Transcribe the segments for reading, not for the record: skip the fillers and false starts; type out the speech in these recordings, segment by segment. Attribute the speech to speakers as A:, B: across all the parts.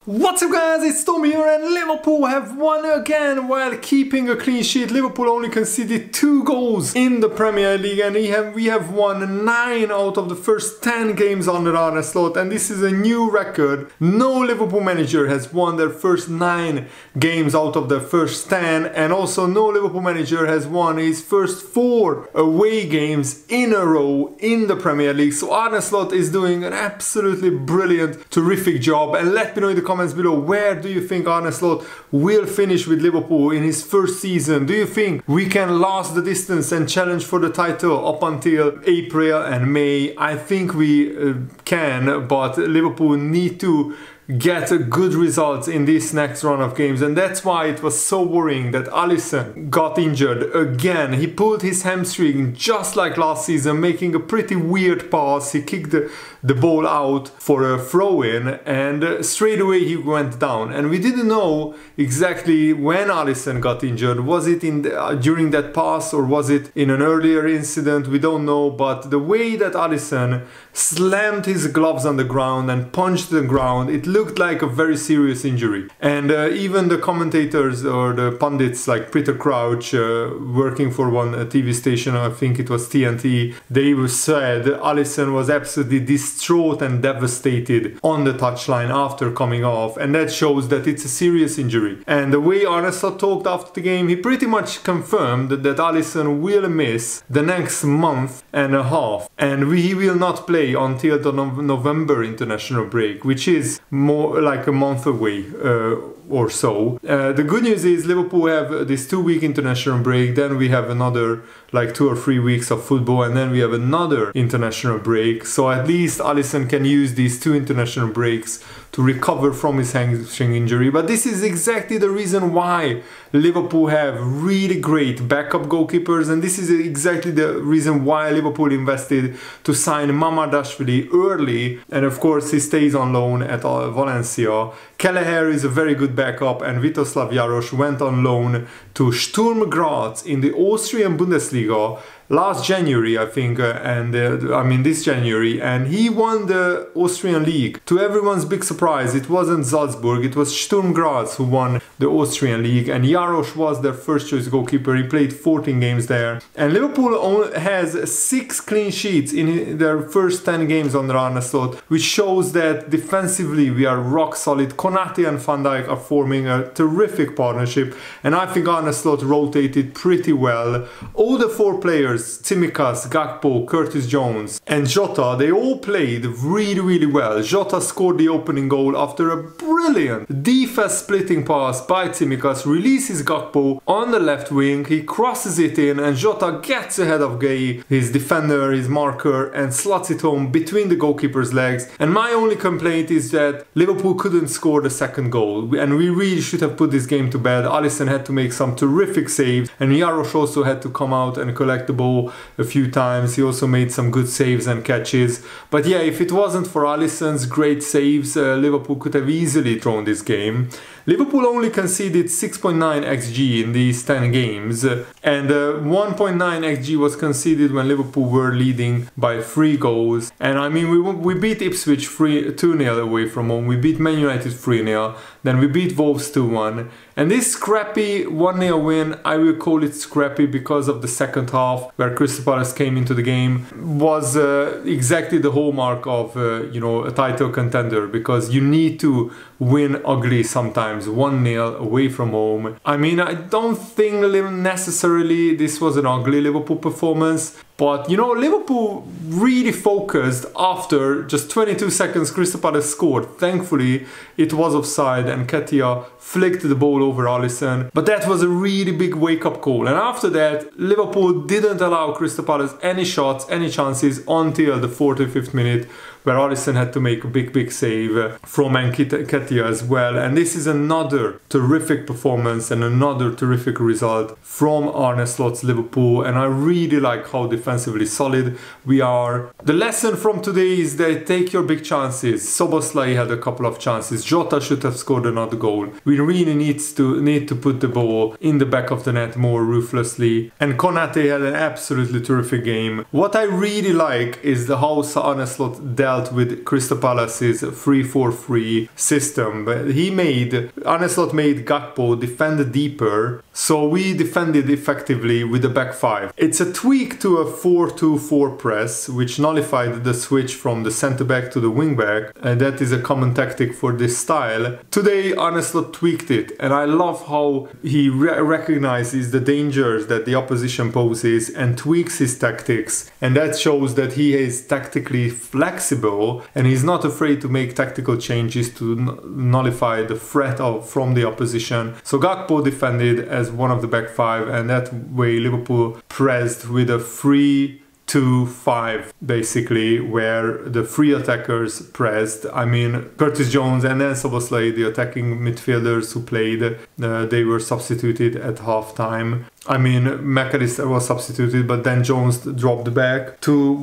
A: What's up guys, it's Tom here and Liverpool have won again while keeping a clean sheet. Liverpool only conceded 2 goals in the Premier League and we have won 9 out of the first 10 games under Arne Slot, and this is a new record. No Liverpool manager has won their first 9 games out of the first 10, and also no Liverpool manager has won his first 4 away games in a row in the Premier League. So Arne Slot is doing an absolutely brilliant, terrific job, and let me know in the comments below, where do you think Arne Slot will finish with Liverpool in his first season? Do you think we can last the distance and challenge for the title up until April and May? I think we can, but Liverpool need to get good results in this next run of games, and that's why it was so worrying that Alisson got injured again. He pulled his hamstring just like last season, making a pretty weird pass. He kicked the ball out for a throw-in and straight away he went down, and we didn't know exactly when Alisson got injured. Was it during that pass or was it in an earlier incident? We don't know, but the way that Alisson slammed his gloves on the ground and punched the ground, it looked like a very serious injury. And even the commentators or the pundits like Peter Crouch, working for one TV station, I think it was TNT, they said Alisson was absolutely distraught and devastated on the touchline after coming off, and that shows that it's a serious injury. And the way Arne Slot talked after the game, he pretty much confirmed that Alisson will miss the next month and a half, and he will not play until the November international break, which is more like a month away or so. The good news is Liverpool have this 2-week international break, then we have another like 2 or 3 weeks of football, and then we have another international break. So at least Alisson can use these 2 international breaks to recover from his hamstring injury. But this is exactly the reason why Liverpool have really great backup goalkeepers, and this is exactly the reason why Liverpool invested to sign Mamardashvili early, and of course he stays on loan at Valencia. Kelleher is a very good backup, and Vítoslav Jaros went on loan to Sturm Graz in the Austrian Bundesliga last January, I think, this January, and he won the Austrian league. To everyone's big surprise, it wasn't Salzburg, it was Sturm Graz who won the Austrian league, and Jaros was their first choice goalkeeper. He played 14 games there, and Liverpool has 6 clean sheets in their first 10 games under Arne Slot, which shows that defensively we are rock solid. Konate and Van Dijk are forming a terrific partnership, and I think Arne Slot rotated pretty well. All the 4 players, Tsimikas, Gakpo, Curtis Jones and Jota, they all played really well. Jota scored the opening goal after a brilliant defense splitting pass by Tsimikas, releases Gakpo on the left wing, he crosses it in, and Jota gets ahead of his defender, his marker, and slots it home between the goalkeeper's legs. And my only complaint is that Liverpool couldn't score the second goal, and we really should have put this game to bed. Alisson had to make some terrific saves, and Jaros also had to come out and collect the ball a few times. He also made some good saves and catches. But yeah, if it wasn't for Alisson's great saves, Liverpool could have easily drawn this game. Liverpool only conceded 6.9 XG in these 10 games, and 1.9 XG was conceded when Liverpool were leading by 3 goals. And I mean, we beat Ipswich 2-0 away from home, we beat Man United 3-0, then we beat Wolves 2-1. And this scrappy 1-0 win, I will call it scrappy because of the second half, where Crystal Palace came into the game, was exactly the hallmark of a title contender, because you need to win ugly sometimes, 1-0 away from home. I mean, I don't think necessarily this was an ugly Liverpool performance, but Liverpool really focused. After just 22 seconds Crystal Palace scored. Thankfully it was offside and Ketia flicked the ball over Alisson, but that was a really big wake-up call. And after that Liverpool didn't allow Crystal Palace any shots, any chances until the 45th minute, where Alisson had to make a big save from Nketiah as well. And this is another terrific performance and another terrific result from Arne Slot's Liverpool, and I really like how defensively solid. The lesson from today is that take your big chances. Szoboszlai had a couple of chances. Jota should have scored another goal. We really need to put the ball in the back of the net more ruthlessly. And Konate had an absolutely terrific game. What I really like is how Arne Slot dealt with Crystal Palace's 3-4-3 system. But Arne Slot made Gakpo defend deeper, so we defended effectively with the back five. It's a tweak to a 4-2-4 press, which nullified the switch from the centre back to the wing back, and that is a common tactic for this style. Today Arne Slot tweaked it, and I love how he recognizes the dangers that the opposition poses and tweaks his tactics, and that shows that he is tactically flexible and he's not afraid to make tactical changes to nullify the threat from the opposition. So Gakpo defended as one of the back five, and that way Liverpool pressed with a 3-2-5 basically, where the three attackers pressed. I mean, Curtis Jones and then Szoboszlai, the attacking midfielders who played, they were substituted at half-time. I mean, McAllister was substituted, but then Jones dropped back to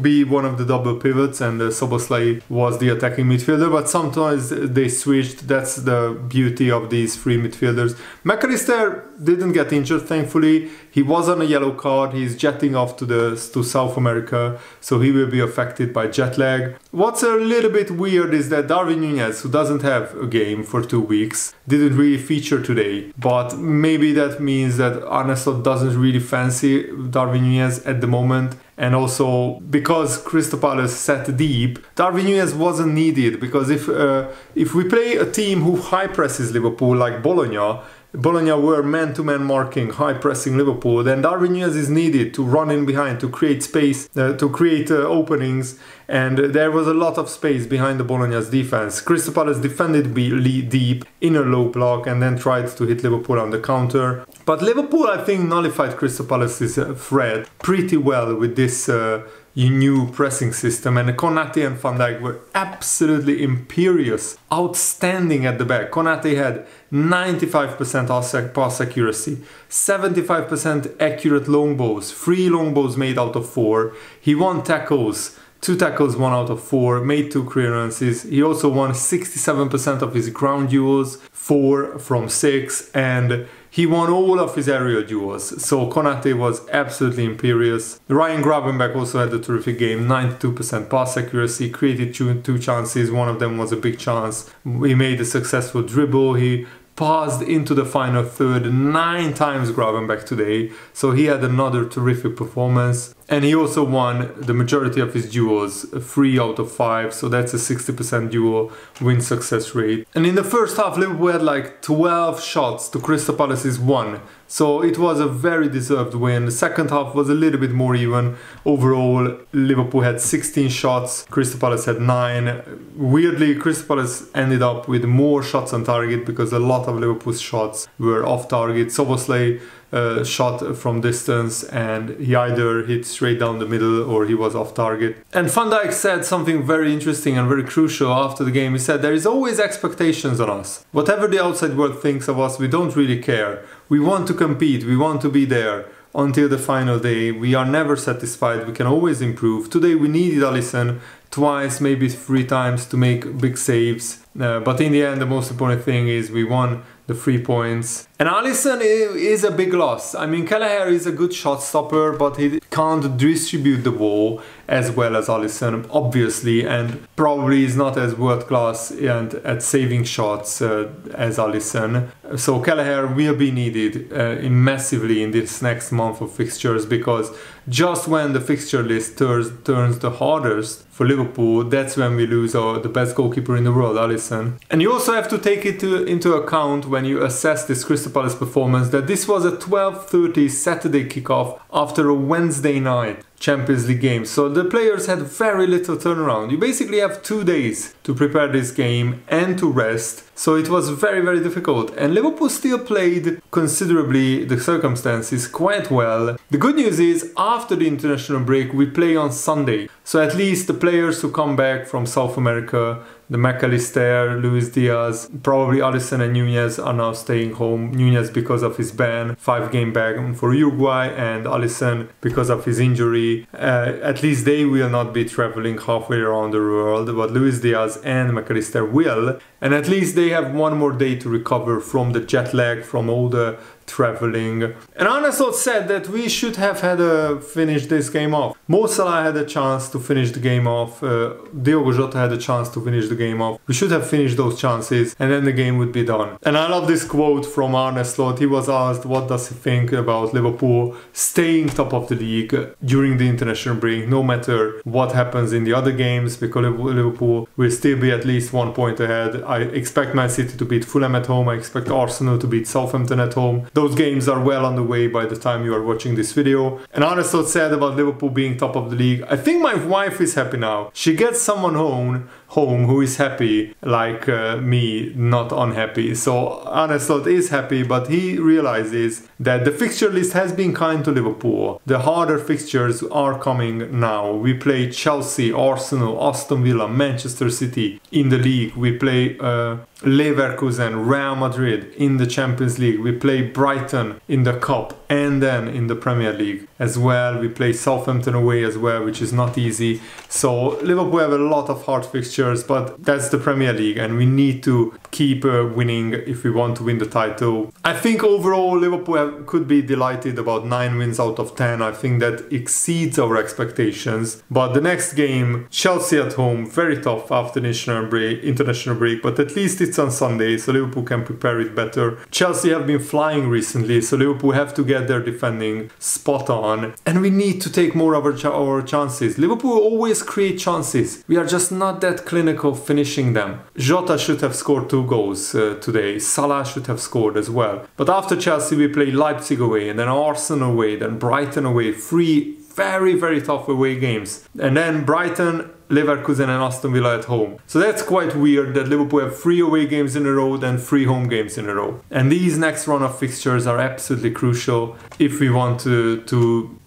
A: be one of the double pivots, and Szoboszlai was the attacking midfielder. But sometimes they switched. That's the beauty of these three midfielders. McAllister didn't get injured, thankfully. He was on a yellow card. He's jetting off to South America, so he will be affected by jet lag. What's a little bit weird is that Darwin Núñez, who doesn't have a game for 2 weeks, didn't really feature today. But maybe that means that Arne Slot doesn't really fancy Darwin Núñez at the moment. And also because Crystal Palace sat deep, Darwin Núñez wasn't needed, because if we play a team who high presses Liverpool like Bologna were man-to-man marking, high-pressing Liverpool, then Darwin Núñez is needed to run in behind, to create space, to create openings, and there was a lot of space behind the Bologna's defense. Crystal Palace defended deep in a low block and then tried to hit Liverpool on the counter. But Liverpool, I think, nullified Crystal Palace's threat pretty well with this new pressing system, and Konate and Van Dijk were absolutely imperious, outstanding at the back. Konate had 95% pass accuracy, 75% accurate long balls, 3 long balls made out of 4. He won tackles, 2 tackles, 1 out of 4, made 2 clearances. He also won 67% of his ground duels, 4 from 6, and he won all of his aerial duels. So Konate was absolutely imperious. Ryan Gravenberch also had a terrific game, 92% pass accuracy, created 2 chances, one of them was a big chance. He made a successful dribble, he passed into the final third 9 times Gravenberch today, so he had another terrific performance. And he also won the majority of his duels, 3 out of 5, so that's a 60% duel win success rate. And in the first half, Liverpool had like 12 shots to Crystal Palace's 1, so it was a very deserved win. The second half was a little bit more even. Overall, Liverpool had 16 shots, Crystal Palace had 9. Weirdly, Crystal Palace ended up with more shots on target because a lot of Liverpool's shots were off target. Szoboszlai shot from distance, and he either hit straight down the middle or he was off target. And Van Dijk said something very interesting and very crucial after the game. He said, there is always expectations on us. Whatever the outside world thinks of us, we don't really care. We want to compete, we want to be there until the final day. We are never satisfied, we can always improve. Today we needed Alisson twice, maybe 3 times to make big saves. But in the end, the most important thing is we won the 3 points. And Alisson is a big loss. I mean, Kelleher is a good shot stopper, but he can't distribute the ball as well as Alisson, obviously, and probably is not as world class and at saving shots as Alisson. So Kelleher will be needed massively in this next month of fixtures, because just when the fixture list turns the hardest for Liverpool, that's when we lose the best goalkeeper in the world, Alisson. And you also have to take it into account when you assess this Crystal Palace performance that this was a 12:30 Saturday kickoff after a Wednesday night Champions League game. So the players had very little turnaround. You basically have 2 days to prepare this game and to rest. So it was very, very difficult. And Liverpool still played considerably the circumstances quite well. The good news is, after the international break, we play on Sunday. So at least the players who come back from South America, the McAllister, Luis Diaz, probably Alisson and Nunez are now staying home. Nunez because of his ban, 5-game ban for Uruguay, and Alisson because of his injury. At least they will not be traveling halfway around the world, but Luis Diaz and McAllister will. And at least they have one more day to recover from the jet lag, from all the traveling. And Arne Slot said that we should have had finished this game off. Mo Salah had a chance to finish the game off. Diogo Jota had a chance to finish the game off. We should have finished those chances and then the game would be done. And I love this quote from Arne Slot. He was asked what does he think about Liverpool staying top of the league during the international break, no matter what happens in the other games, because Liverpool will still be at least 1 point ahead. I expect Man City to beat Fulham at home. I expect Arsenal to beat Southampton at home. Those games are well on the way by the time you are watching this video. And Arne Slot said about Liverpool being top of the league, I think my wife is happy now. She gets someone home who is happy, like me, not unhappy. So Arne Slot is happy, but he realizes that the fixture list has been kind to Liverpool. The harder fixtures are coming now. We play Chelsea, Arsenal, Aston Villa, Manchester City in the league. We play Leverkusen, Real Madrid in the Champions League. We play Brighton in the Cup and then in the Premier League as well. We play Southampton away as well, which is not easy. So Liverpool have a lot of hard fixtures, but that's the Premier League and we need to keep winning if we want to win the title. I think overall Liverpool could be delighted about 9 wins out of 10. I think that exceeds our expectations. But the next game, Chelsea at home, very tough after the international break, but at least it's on Sunday, so Liverpool can prepare it better. Chelsea have been flying recently, so Liverpool have to get their defending spot on, and we need to take more of our chances. Liverpool always create chances. We are just not that clinical finishing them. Jota should have scored 2 goals today. Salah should have scored as well. But after Chelsea we play Leipzig away, and then Arsenal away, then Brighton away. 3 very, very tough away games. And then Brighton, Leverkusen and Aston Villa at home. So that's quite weird that Liverpool have 3 away games in a row, then 3 home games in a row. And these next run of fixtures are absolutely crucial if we want to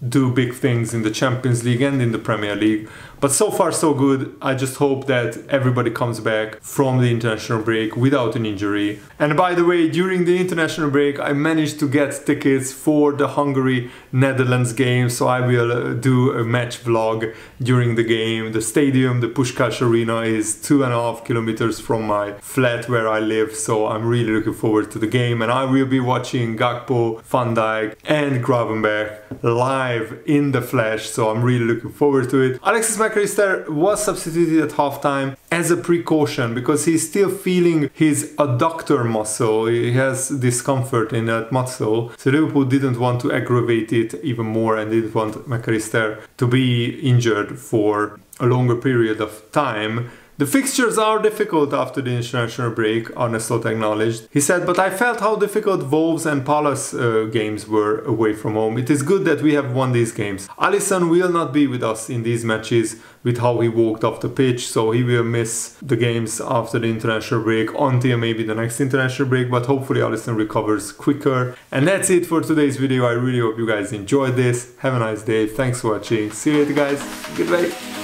A: do big things in the Champions League and in the Premier League. But so far so good. I just hope that everybody comes back from the international break without an injury. And by the way, during the international break I managed to get tickets for the Hungary-Netherlands game, so I will do a match vlog during the game. The stadium, the Puskás Arena, is 2.5 kilometers from my flat where I live, so I'm really looking forward to the game, and I will be watching Gakpo, Van Dijk and Gravenberch live in the flesh, so I'm really looking forward to it. Alexis McAllister was substituted at halftime as a precaution because he's still feeling his adductor muscle. He has discomfort in that muscle, so Liverpool didn't want to aggravate it even more and didn't want McAllister to be injured for a longer period of time. The fixtures are difficult after the international break, Arne Slot acknowledged. He said, but I felt how difficult Wolves and Palace games were away from home. It is good that we have won these games. Alisson will not be with us in these matches with how he walked off the pitch, so he will miss the games after the international break until maybe the next international break, but hopefully Alisson recovers quicker. And that's it for today's video. I really hope you guys enjoyed this. Have a nice day. Thanks for watching. See you later guys. Goodbye.